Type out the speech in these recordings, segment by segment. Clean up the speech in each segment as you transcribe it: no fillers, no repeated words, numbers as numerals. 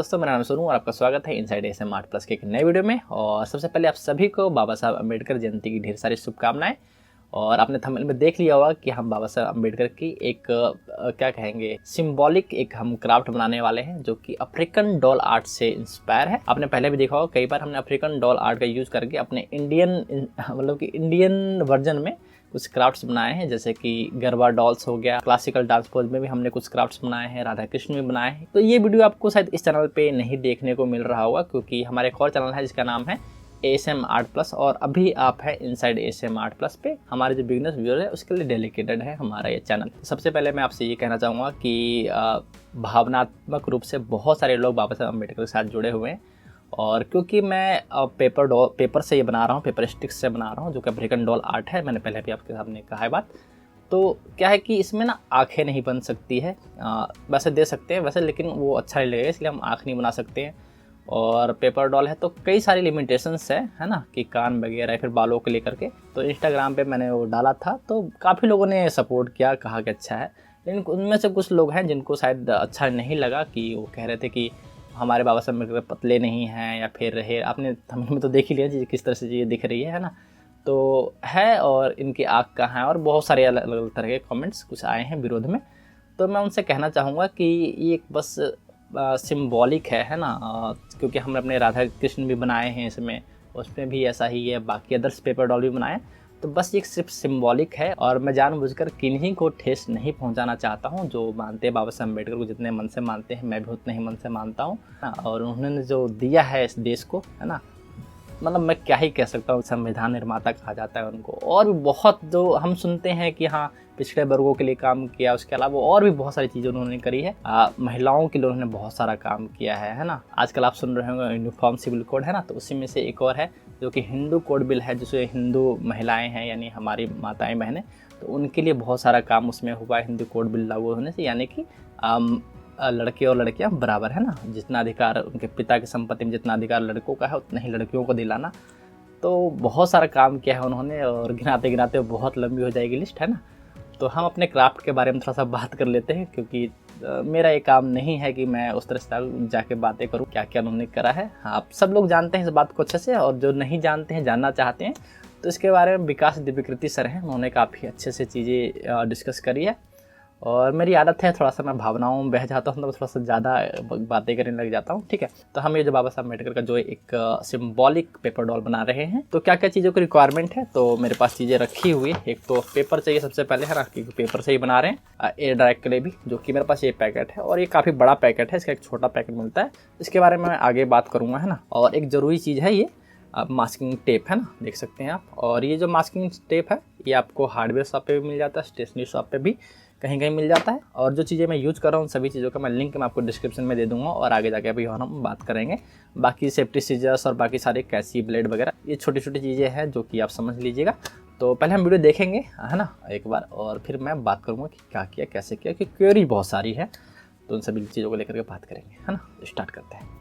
दोस्तों, मेरा नाम सोनू और आपका स्वागत है इनसाइड एसएम आर्ट प्लस के एक नए वीडियो में। और सबसे पहले आप सभी को बाबा साहब अम्बेडकर जयंती की ढेर सारी शुभकामनाएं। और आपने थंबनेल में देख लिया होगा कि हम बाबा साहब अम्बेडकर की एक क्या कहेंगे सिंबॉलिक एक हम क्राफ्ट बनाने वाले हैं जो कि अफ्रीकन डॉल आर्ट से इंस्पायर है। आपने पहले भी देखा होगा, कई बार हमने अफ्रीकन डॉल आर्ट का यूज़ करके अपने इंडियन वर्जन में कुछ क्राफ्ट्स बनाए हैं, जैसे कि गरबा डॉल्स हो गया। क्लासिकल डांस पोज में भी हमने कुछ क्राफ्ट्स बनाए हैं, राधा कृष्ण में बनाए हैं। तो ये वीडियो आपको शायद इस चैनल पे नहीं देखने को मिल रहा होगा, क्योंकि हमारे एक और चैनल है जिसका नाम है एसएम आर्ट प्लस, और अभी आप है इनसाइड एसएम आर्ट प्लस पे। हमारे जो बिगनर्स व्यूअर है उसके लिए डेडिकेटेड है हमारा ये चैनल। सबसे पहले मैं आपसे ये कहना चाहूँगा कि भावनात्मक रूप से बहुत सारे लोग बाबा साहब अम्बेडकर के साथ जुड़े हुए हैं। और क्योंकि मैं पेपर से ये बना रहा हूँ, पेपर स्टिक्स से बना रहा हूँ, जो कि अफ्रीकन डॉल आर्ट है, मैंने पहले भी आपके सामने कहा है बात। तो क्या है कि इसमें ना आँखें नहीं बन सकती है, वैसे दे सकते हैं वैसे, लेकिन वो अच्छा नहीं लगेगा, इसलिए हम आँख नहीं बना सकते हैं। और पेपर डॉल है तो कई सारी लिमिटेशंस है ना, कि कान वगैरह फिर बालों को लेकर के। तो इंस्टाग्राम पे मैंने वो डाला था तो काफ़ी लोगों ने सपोर्ट किया, कहा कि अच्छा है। लेकिन उनमें से कुछ लोग हैं जिनको शायद अच्छा नहीं लगा, कि वो कह रहे थे कि हमारे बाबा साहब अम्बेडकर पतले नहीं हैं, या फिर है, आपने थंबनेल में तो देख ही लिया जी किस तरह से ये दिख रही है ना। तो है, और इनकी आँख कहाँ है, और बहुत सारे अलग अलग तरह के कमेंट्स कुछ आए हैं विरोध में। तो मैं उनसे कहना चाहूँगा कि ये बस सिंबॉलिक है ना, क्योंकि हमने अपने राधा कृष्ण भी बनाए हैं इसमें, उसमें भी ऐसा ही है, बाकी अदर्स पेपर डॉल भी बनाए। तो बस ये सिर्फ सिंबॉलिक है, और मैं जानबूझकर किन्हीं को ठेस नहीं पहुंचाना चाहता हूं। जो मानते हैं बाबा साहब अम्बेडकर को, जितने मन से मानते हैं, मैं भी उतने ही मन से मानता हूं। और उन्होंने जो दिया है इस देश को, है ना, मतलब मैं क्या ही कह सकता हूँ, संविधान निर्माता कहा जाता है उनको। और भी बहुत जो हम सुनते हैं कि हाँ पिछड़े वर्गों के लिए काम किया, उसके अलावा और भी बहुत सारी चीज़ें उन्होंने करी है। महिलाओं के लिए उन्होंने बहुत सारा काम किया है ना। आजकल आप सुन रहे होंगे यूनिफॉर्म सिविल कोड, है ना, तो उसी में से एक और है जो कि हिंदू कोड बिल है, जिसमें हिंदू महिलाएं हैं, यानी हमारी माताएं बहनें, तो उनके लिए बहुत सारा काम उसमें हुआ है हिंदू कोड बिल लागू होने से। यानी कि लड़के और लड़कियां बराबर है ना, जितना अधिकार उनके पिता की संपत्ति में जितना अधिकार लड़कों का है उतना ही लड़कियों को दिलाना। तो बहुत सारा काम किया है उन्होंने, और गिनाते गिनाते बहुत लंबी हो जाएगी लिस्ट, है ना। तो हम अपने क्राफ्ट के बारे में थोड़ा सा बात कर लेते हैं, क्योंकि मेरा ये काम नहीं है कि मैं उस तरह से जाके बातें करूं क्या क्या उन्होंने करा है। आप सब लोग जानते हैं इस बात को अच्छे से, और जो नहीं जानते हैं, जानना चाहते हैं, तो इसके बारे में विकास दिव्यकृति सर हैं, उन्होंने काफ़ी अच्छे से चीज़ें डिस्कस करी है। और मेरी आदत है थोड़ा सा मैं भावनाओं में बह जाता हूँ, तो थोड़ा सा ज़्यादा बातें करने लग जाता हूँ, ठीक है। तो हम ये जो बाबा साहब अम्बेडकर का जो एक सिंबॉलिक पेपर डॉल बना रहे हैं, तो क्या क्या चीज़ों की रिक्वायरमेंट है। तो मेरे पास चीज़ें रखी हुई है। एक तो पेपर चाहिए सबसे पहले, है ना, क्योंकि पेपर से ही बना रहे हैं। एयर ड्राई के लिए भी, जो कि मेरे पास ये पैकेट है, और ये काफ़ी बड़ा पैकेट है, इसका एक छोटा पैकेट मिलता है, इसके बारे में मैं आगे बात करूँगा, है ना। और एक ज़रूरी चीज़ है ये मास्किंग टेप, है ना, देख सकते हैं आप। और ये जो मास्किंग टेप है ये आपको हार्डवेयर शॉप पे भी मिल जाता है, स्टेशनरी शॉप पे भी कहीं कहीं मिल जाता है। और जो चीज़ें मैं यूज़ कर रहा हूँ सभी चीज़ों का मैं लिंक मैं आपको डिस्क्रिप्शन में दे दूंगा, और आगे जाके अभी और हम बात करेंगे। बाकी सेफ्टी सीजर्स और बाकी सारे कैंची ब्लेड वगैरह, ये छोटी छोटी चीज़ें हैं जो कि आप समझ लीजिएगा। तो पहले हम वीडियो देखेंगे, है ना, एक बार, और फिर मैं बात करूँगा कि क्या किया, कैसे किया, कि क्वेरी बहुत सारी है, तो उन सभी चीज़ों को लेकर के बात करेंगे, है ना। स्टार्ट करते हैं।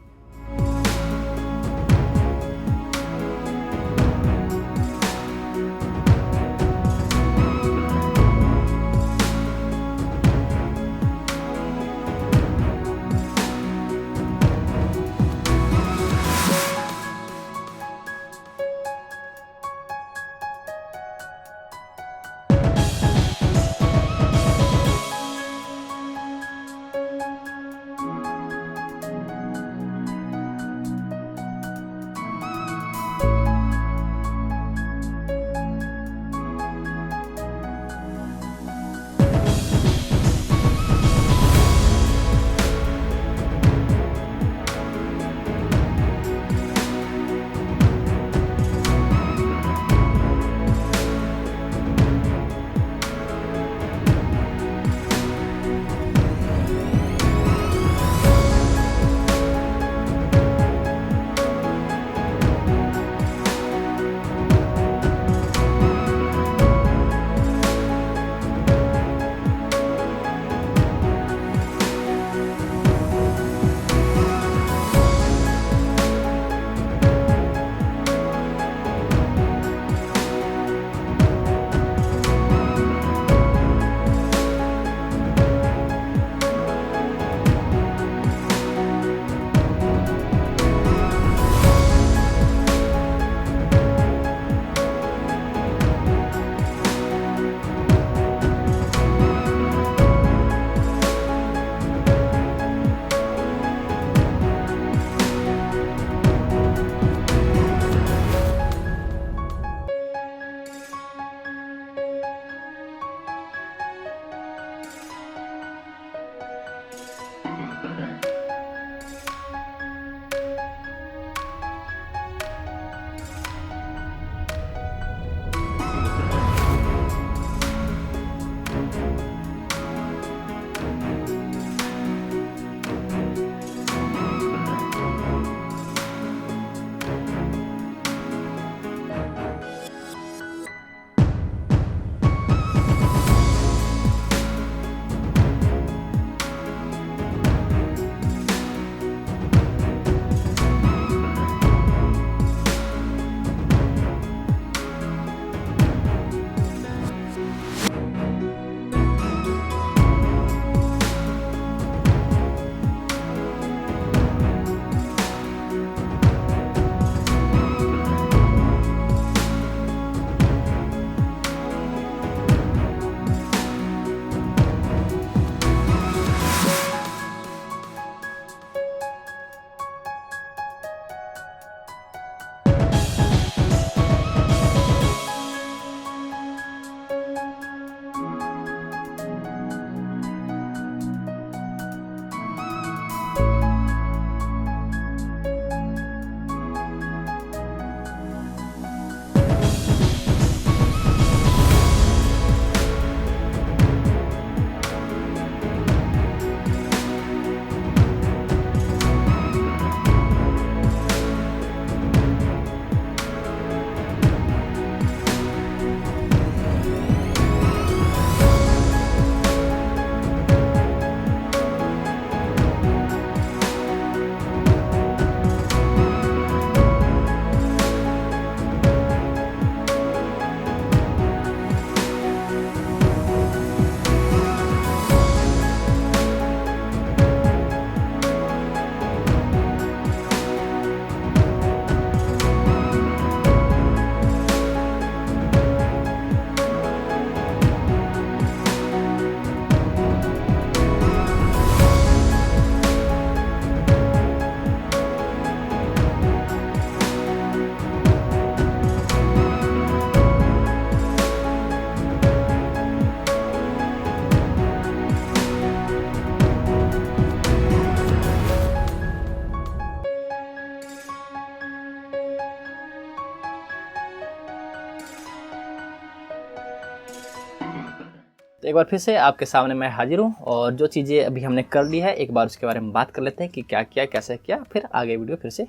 तो एक बार फिर से आपके सामने मैं हाजिर हूँ और जो चीज़ें अभी हमने कर ली है एक बार उसके बारे में बात कर लेते हैं कि क्या किया, कैसे किया, फिर आगे वीडियो फिर से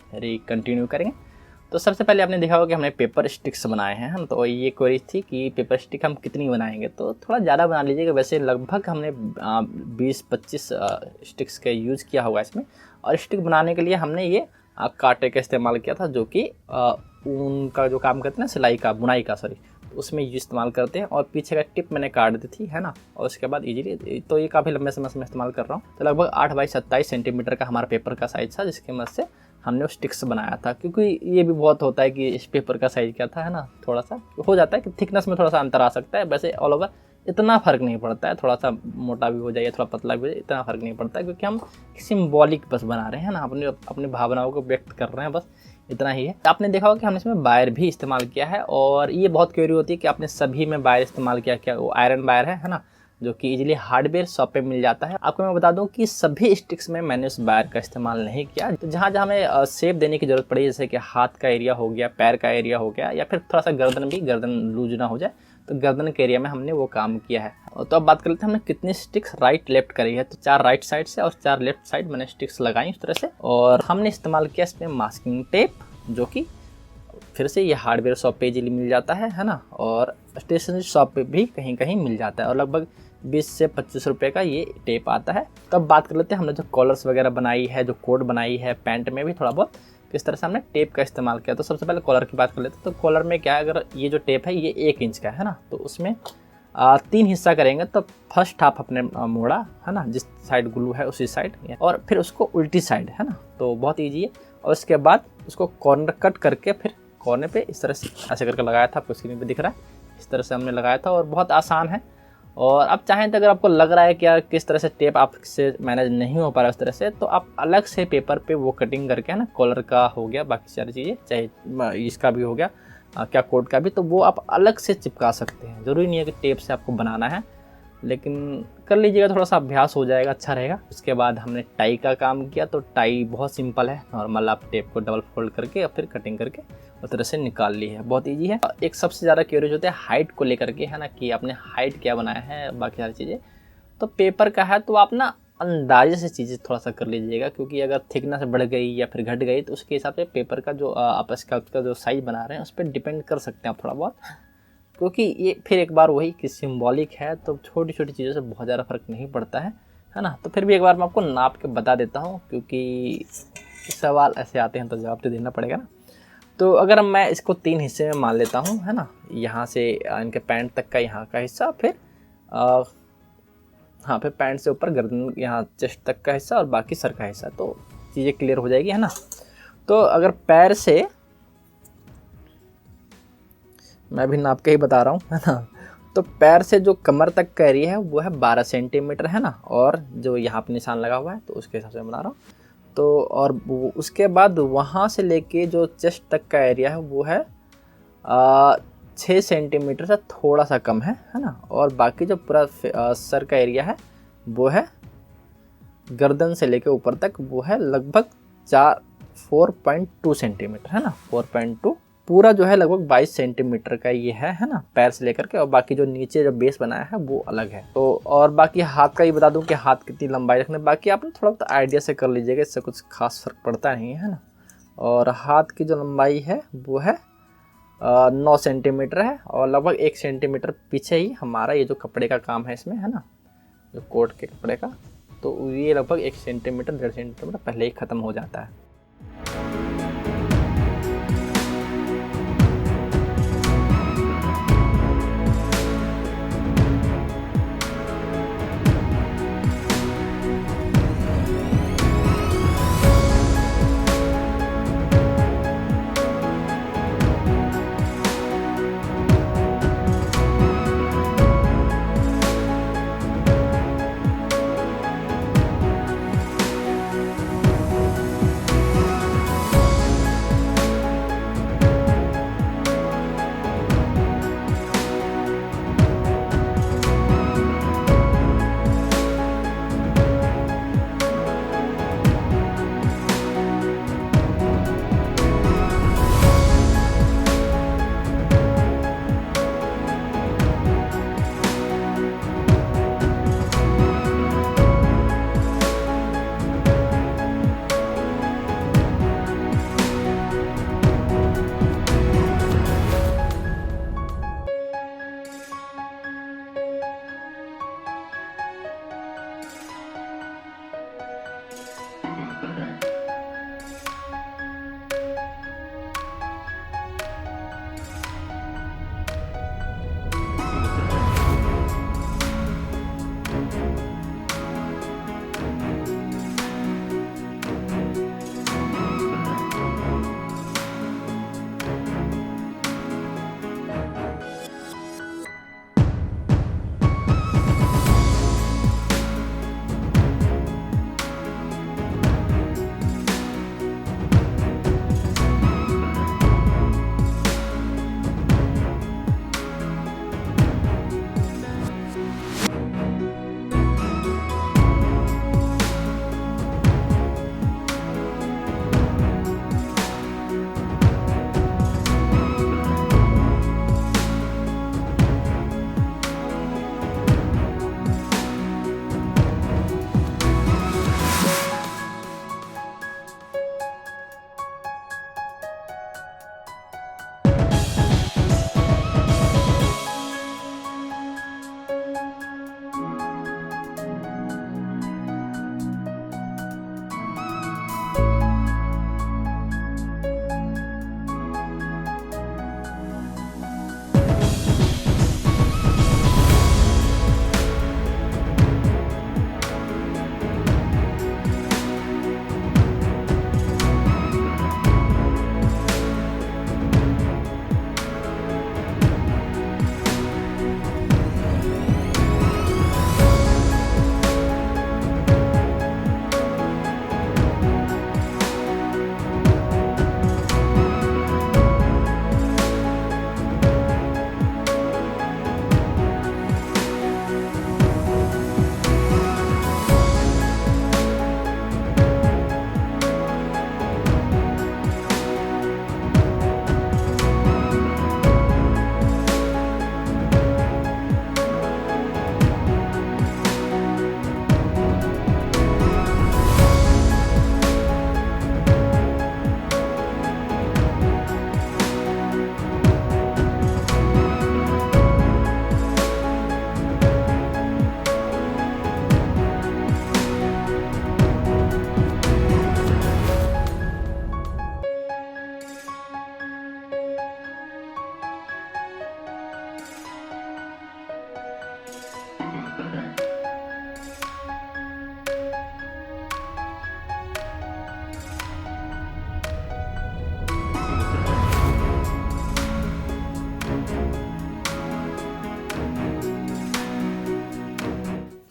कंटिन्यू करेंगे। तो सबसे पहले आपने देखा होगा कि हमने पेपर स्टिक्स बनाए हैं हम। तो ये क्वेरी थी कि पेपर स्टिक हम कितनी बनाएंगे, तो थोड़ा ज़्यादा बना लीजिएगा। वैसे लगभग हमने 20-25 स्टिक्स का यूज़ किया होगा इसमें। और स्टिक बनाने के लिए हमने ये कांटे का इस्तेमाल किया था, जो कि ऊन का जो काम करते हैं ना, सिलाई का, बुनाई का, सॉरी, उसमें यूज इस्तेमाल करते हैं। और पीछे का टिप मैंने काट दी थी, है ना। और उसके बाद इजीली, तो ये काफ़ी लंबे समय से मैं इस्तेमाल कर रहा हूँ। तो लगभग 8x27 सेंटीमीटर का हमारा पेपर का साइज़ था, जिसकी मदद से हमने वो स्टिक्स बनाया था। क्योंकि ये भी बहुत होता है कि इस पेपर का साइज़ क्या था, है ना, थोड़ा सा हो जाता है कि थिकनेस में थोड़ा सा अंतर आ सकता है। वैसे ऑल ओवर इतना फ़र्क नहीं पड़ता है, थोड़ा सा मोटा भी हो जाए, थोड़ा पतला भी हो जाए, इतना फ़र्क नहीं पड़ता है, क्योंकि हम सिम्बॉलिक बस बना रहे हैं ना, अपनी भावनाओं को व्यक्त कर रहे हैं, बस इतना ही है। आपने देखा होगा कि हमने इसमें वायर भी इस्तेमाल किया है। और ये बहुत क्वेरी होती है कि आपने सभी में वायर इस्तेमाल किया क्या। वो आयरन वायर है ना, जो कि इजीली हार्डवेयर शॉप पे मिल जाता है। आपको मैं बता दूं कि सभी स्टिक्स में मैंने उस वायर का इस्तेमाल नहीं किया। तो जहाँ जहाँ हमें शेप देने की जरूरत पड़ी, जैसे कि हाथ का एरिया हो गया, पैर का एरिया हो गया, या फिर थोड़ा सा गर्दन लूज ना हो जाए, तो गर्दन के एरिया में हमने वो काम किया है। तो अब बात कर लेते हैं हमने कितनी स्टिक्स राइट लेफ्ट करी है। तो 4 राइट साइड से और 4 लेफ्ट साइड मैंने स्टिक्स लगाई इस तरह से। और हमने इस्तेमाल किया इसमें मास्किंग टेप, जो कि फिर से ये हार्डवेयर शॉप पे इजीली मिल जाता है ना। और स्टेशनरी शॉप पे भी कहीं कहीं मिल जाता है। और लगभग 20 से 25 रुपये का ये टेप आता है। तब बात कर लेते हैं हमने जो कॉलर्स वगैरह बनाई है, जो कोट बनाई है, पैंट में भी थोड़ा बहुत किस तरह से हमने टेप का इस्तेमाल किया। तो सबसे पहले कॉलर की बात कर लेते हैं। तो कॉलर में क्या है, अगर ये जो टेप है ये 1 इंच का है ना, तो उसमें 3 हिस्सा करेंगे। तो फर्स्ट हाफ अपने मोड़ा, है ना, जिस साइड ग्लू है उसी साइड, और फिर उसको उल्टी साइड, है ना। तो बहुत ईजी है। और उसके बाद उसको कॉर्नर कट करके फिर कॉर्नर पे इस तरह से ऐसे करके लगाया था, आपको स्क्रीन पे दिख रहा है, इस तरह से हमने लगाया था। और बहुत आसान है। और अब चाहें तो अगर आपको लग रहा है कि यार किस तरह से टेप आपसे मैनेज नहीं हो पा रहा उस तरह से, तो आप अलग से पेपर पे वो कटिंग करके, है ना, कॉलर का हो गया, बाकी सारी चीज़ें, चाहे इसका भी हो गया, क्या कोट का भी, तो वो आप अलग से चिपका सकते हैं। ज़रूरी नहीं है कि टेप से आपको बनाना है, लेकिन कर लीजिएगा, थोड़ा सा अभ्यास हो जाएगा, अच्छा रहेगा। उसके बाद हमने टाई का काम किया। तो टाई बहुत सिंपल है, नॉर्मल आप टेप को डबल फोल्ड करके और फिर कटिंग करके उस तरह से निकाल ली है, बहुत इजी है। एक सबसे ज़्यादा क्यूरियस होता है हाइट को लेकर के, है ना, कि आपने हाइट क्या बनाया है, बाकी सारी चीज़ें। तो पेपर का है तो आप ना अंदाजे से चीज़ें थोड़ा सा कर लीजिएगा, क्योंकि अगर थिकनेस बढ़ गई या फिर घट गई तो उसके हिसाब से पेपर का जो आप स्कल्प का जो साइज़ बना रहे हैं उस पर डिपेंड कर सकते हैं आप थोड़ा बहुत। क्योंकि ये फिर एक बार वही कि सिंबॉलिक है, तो छोटी छोटी चीज़ों से बहुत ज़्यादा फर्क नहीं पड़ता है ना। तो फिर भी एक बार मैं आपको नाप के बता देता हूँ, क्योंकि सवाल ऐसे आते हैं तो जवाब तो देना पड़ेगा ना। तो अगर मैं इसको 3 हिस्से में मान लेता हूँ, है ना, यहाँ से इनके पैंट तक का यहाँ का हिस्सा, फिर हाँ, फिर पैंट से ऊपर गर्दन, यहाँ चेस्ट तक का हिस्सा, और बाकी सर का हिस्सा, तो चीज़ें क्लियर हो जाएगी, है ना। तो अगर पैर से, मैं भी नाप के ही बता रहा हूँ, है ना, तो पैर से जो कमर तक का एरिया है वो है 12 सेंटीमीटर, है ना। और जो यहाँ पर निशान लगा हुआ है तो उसके हिसाब से बना रहा हूँ। तो और उसके बाद वहाँ से लेके जो चेस्ट तक का एरिया है वो है 6 सेंटीमीटर से थोड़ा सा कम है ना। और बाकी जो पूरा सर का एरिया है वो है गर्दन से लेके ऊपर तक, वो है लगभग 4.2 सेंटीमीटर, है ना, 4.2। पूरा जो है लगभग 22 सेंटीमीटर का ये है ना, पैर से लेकर के। और बाकी जो नीचे जो बेस बनाया है वो अलग है। तो और बाकी हाथ का ही बता दूं कि हाथ कितनी लंबाई रखना है, बाकी आप थोड़ा बहुत आइडिया से कर लीजिएगा, इससे कुछ खास फर्क पड़ता नहीं है ना। और हाथ की जो लंबाई है वो है 9 सेंटीमीटर है। और लगभग 1 सेंटीमीटर पीछे ही हमारा ये जो कपड़े का काम है इसमें, है ना, जो कोट के कपड़े का, तो ये लगभग 1 सेंटीमीटर 1.5 सेंटीमीटर पहले ही ख़त्म हो जाता है।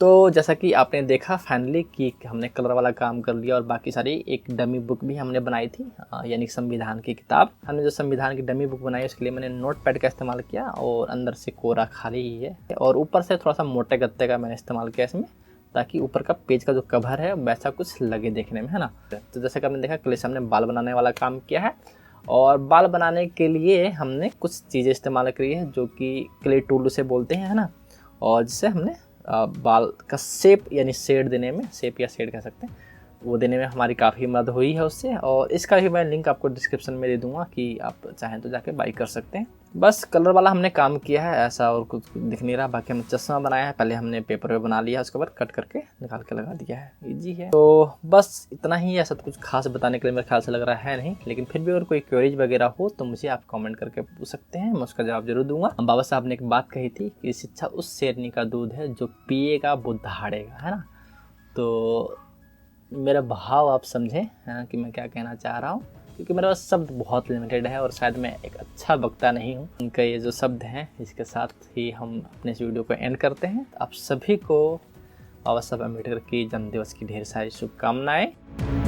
तो जैसा कि आपने देखा फाइनली कि हमने कलर वाला काम कर लिया और बाकी सारी एक डमी बुक भी हमने बनाई थी, यानी संविधान की किताब। हमने जो संविधान की डमी बुक बनाई उसके लिए मैंने नोटपैड का इस्तेमाल किया और अंदर से कोरा खाली ही है और ऊपर से थोड़ा सा मोटे गत्ते का मैंने इस्तेमाल किया इसमें, ताकि ऊपर का पेज का जो कवर है वैसा कुछ लगे देखने में, है ना। तो जैसे कि आपने देखा क्ले से हमने बाल बनाने वाला काम किया है और बाल बनाने के लिए हमने कुछ चीज़ें इस्तेमाल करी है जो कि क्ले टूल से बोलते हैं, है ना। और जिससे हमने बाल का शेप यानी शेड देने में, शेप या शेड कह सकते हैं, वो देने में हमारी काफ़ी मदद हुई है उससे। और इसका भी मैं लिंक आपको डिस्क्रिप्शन में दे दूंगा कि आप चाहें तो जाके बाई कर सकते हैं। बस कलर वाला हमने काम किया है, ऐसा और कुछ दिख नहीं रहा। बाकी हमने चश्मा बनाया है, पहले हमने पेपर पे बना लिया, उसके बाद कट करके निकाल के लगा दिया है, इजी है। तो बस इतना ही, ऐसा तो कुछ खास बताने के लिए मेरे ख्याल से लग रहा है नहीं, लेकिन फिर भी अगर कोई क्वेरीज वगैरह हो तो मुझे आप कमेंट करके पूछ सकते हैं, मैं उसका जवाब जरूर दूंगा। बाबा साहब ने एक बात कही थी कि शिक्षा उस शेरनी का दूध है जो पिएगा वो दहाड़ेगा, है ना। तो मेरा भाव आप समझें कि मैं क्या कहना चाह रहा हूँ, क्योंकि मेरे पास शब्द बहुत लिमिटेड है और शायद मैं एक अच्छा वक्ता नहीं हूँ। उनका ये जो शब्द हैं इसके साथ ही हम अपने इस वीडियो को एंड करते हैं। आप सभी को बाबा साहब अम्बेडकर की जन्मदिवस की ढेर सारी शुभकामनाएं।